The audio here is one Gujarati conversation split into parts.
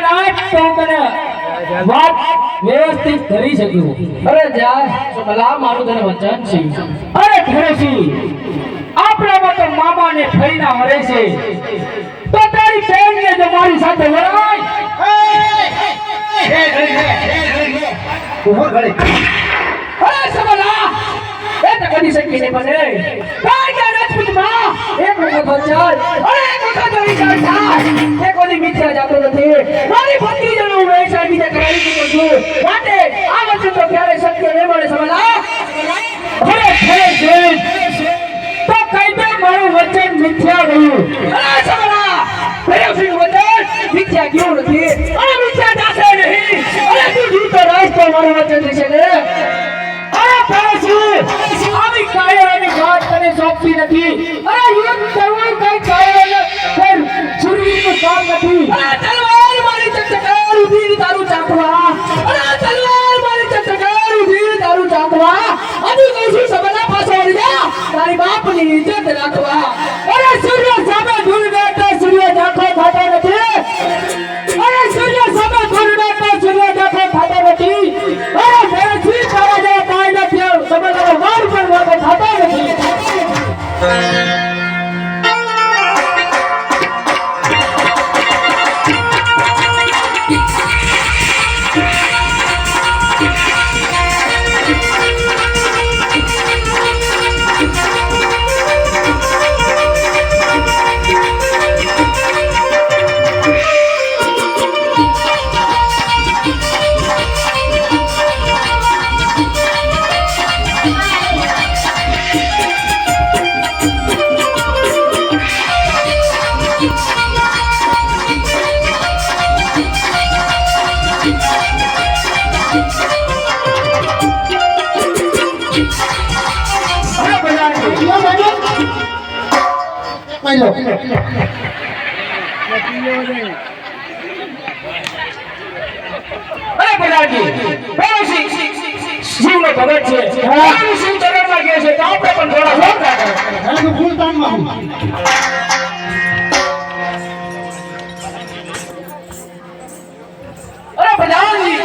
નાચ તો તને વાત વ્યવસ્થિત કરી શક્યું. અરે જા તો ભલા મારું તને વચન છે. અરે ફેરસી આપણામાં તો મામા ને ફરીના વરે છે તો તારી બેન ને જો મારી સાથે વરાય ઉભો ઘડી અરે સબલા એ તો કરી શકી નહીં બને કાઈ કે રાજપૂતમાં એક વખત વચન અરે એક વખત વિચાર થાય એ કોઈ મિથ્યા જાતો નથી. મારી ભત્રીજાનું વેચાણ બીજે કરાવી દીધું છું માટે આ વચન તો ક્યારે સત્ય નહીં મળે સબલા. અરે ફેરસી તો કઈ દે મારું વચન મિથ્યા ગયું. અરે સબલા ફેરસી વચન મિથ્યા કેવું નથી. અરે મિથ્યા જાશે નહીં. અરે તું જીતો રાજ તો મારું વચન છે ને. અરે ફેરસી આવી કાયરાની વાત તને સોંપી નથી. અરે યુદ્ધ કરવું કઈ કાયરાને ફેર સુરવીરનું કામ નથી. અરે તલવાર મારી ચકચકાર ઉભી તારું ચાકવા. અરે તલવાર મારી ચકચકાર ઉભી તારું ચાકવા. હજુ કહું છું સબલા પાછો વળી જા તારી બાપની ઇજ્જત રાખવા. અરે સૂર્ય સામે ધૂળ બેઠો સૂર્ય ઝાંખો ખાતો નથી. અરે સૂર્ય સામે ધૂળ બેઠો સૂર્ય ઝાંખો ખાતો નથી. અરે ફેરસી તારા જેવા કાંઈ નથી સબલાનો વાર પણ વાતો ખાતો નથી. પહેલો અરે પ્રધાનજી ફેરસી શિવનો ભગત છે. આનું શિવ ચરણમાં કહે છે તો આપણે પણ થોડા જોરદાર કરો. હવે તું ફૂલ તાનમાં હું અરે પ્રધાનજી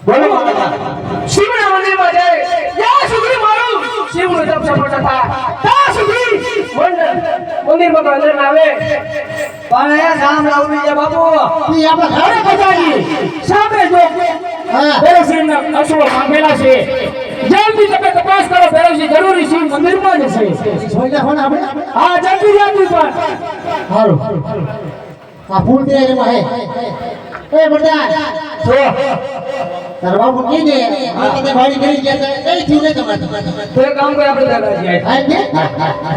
બોલો માતા શિવના મંદિરમાં જાય ત્યાં સુધી મારું શિવનું જપ સફળ થતા ત્યાં સુધી મંદિરમાં અંદર ના આવે. પણ એ સામ લાવવી છે બાપુ. ઈ આપણા અરે ઘરે પ્રધાનજી સામે જો હા ફેરસીના અસુરો માંગેલા છે જલ્દી તમે તપાસ કરો. ફેરસી જરૂરી શિવ મંદિરમાં જ છે. સોઈલા ફોન આપણે હા જલ્દી જલ્દી પણ હારું આ ફૂલ દે એમાં હે એ બટા જો તારા બાપુ કી દે આ તને વાડી કરી ગયા કઈ થયું ને તમારે તો એક કામ કરે આપણે દાદાજી હા કે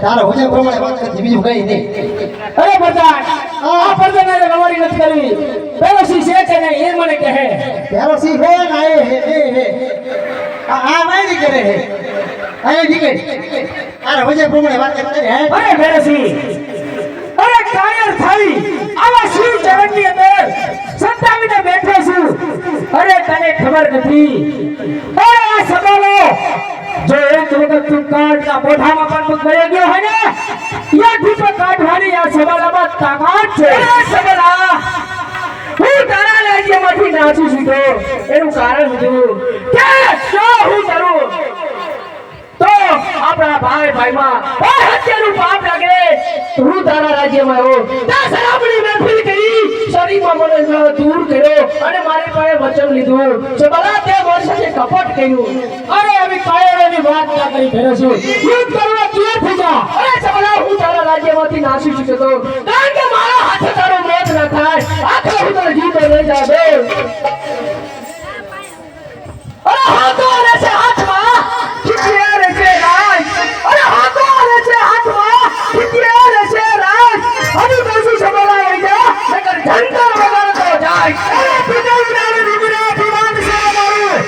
તારો વજન પ્રમાણે વાત કરી બીજું કઈ નહીં અરે પ્રધાન આ પ્રધાને રવાડી નથી કરવી. ફેરસી છે કે નહીં એ મને કહે. તારો સી હે ના એ હે આ વાડી કરે હે આ દીકે તારા વજન પ્રમાણે વાત કરી હે અરે ફેરસી અરે કાયર થઈ આવા શિવ ચરણની અંદર સંતાવીને બેઠો છું. અરે તને ખબર નથી. અરે આ સબલો જો એક વખત તું કાઢના મોઢામાં પણ મુખ ભરી ગયો હોય ને યાથી પણ કાઢવાની આ સબલામાં તાકાત છે. અરે સબલા હું તારા રાજ્યમાંથી નાસી સીધો એનું કારણ હતું કે જો હું કરું તો આપણા ભાઈ ભાઈમાં હત્યાનું પાપ લાગે. હું તારા રાજ્યમાં આવ્યો ત્યાં સલામણી મહેફિલ કરી શરીરમાં મને દૂર કર્યો અને મારી પાસે વચન લીધું સબલા તે મારી સાથે કપટ કર્યું. અરે આવી કાયરની વાત ના કરી ફેરસી યુદ્ધ કરવા તૈયાર થઈ જા. અરે સબલા હું તારા રાજ્યમાંથી નાસી શકતો કારણ કે મારા હાથે તારો મોત ના થાય. આખરે હું તને જીતો લઈ જા દે. અરે હાથો રહેશે હાથમાં ખીચ્યા રહેશે રાજ. અરે હાથો રહેશે હાથમાં ખીચ્યા રહેશે રાજ. હજુ કહું છું સબલા લઈ જા નકર ઝંકાર વગાડતો જાય. અરે પિતા ઉડાડે ડુંગરા અભિમાન છે મારું.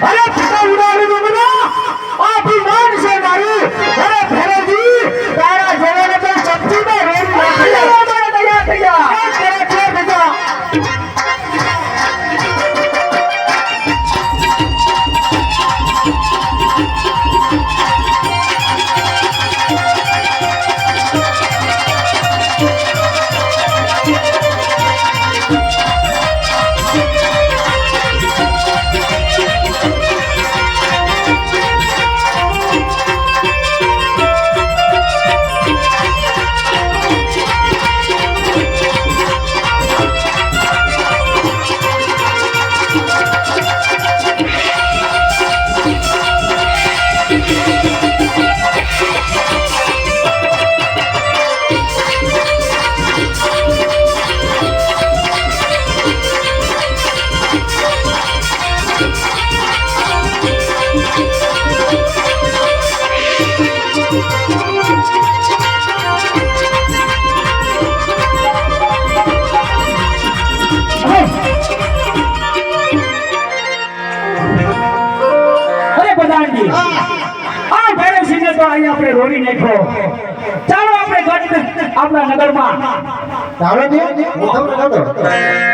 અરે પિતા ઉડાડે ડુંગરા અભિમાન છે મારું. અરે ફેરજી તારા જવાને તો શક્તિમાં રોમ નાખી દે. તૈયાર થઈ જા. તો અહીંયા આપણે રોડી નાખ્યો ચાલો આપણે ગઢ આપણા નગરમાં ચાલો ને હું તમને કહું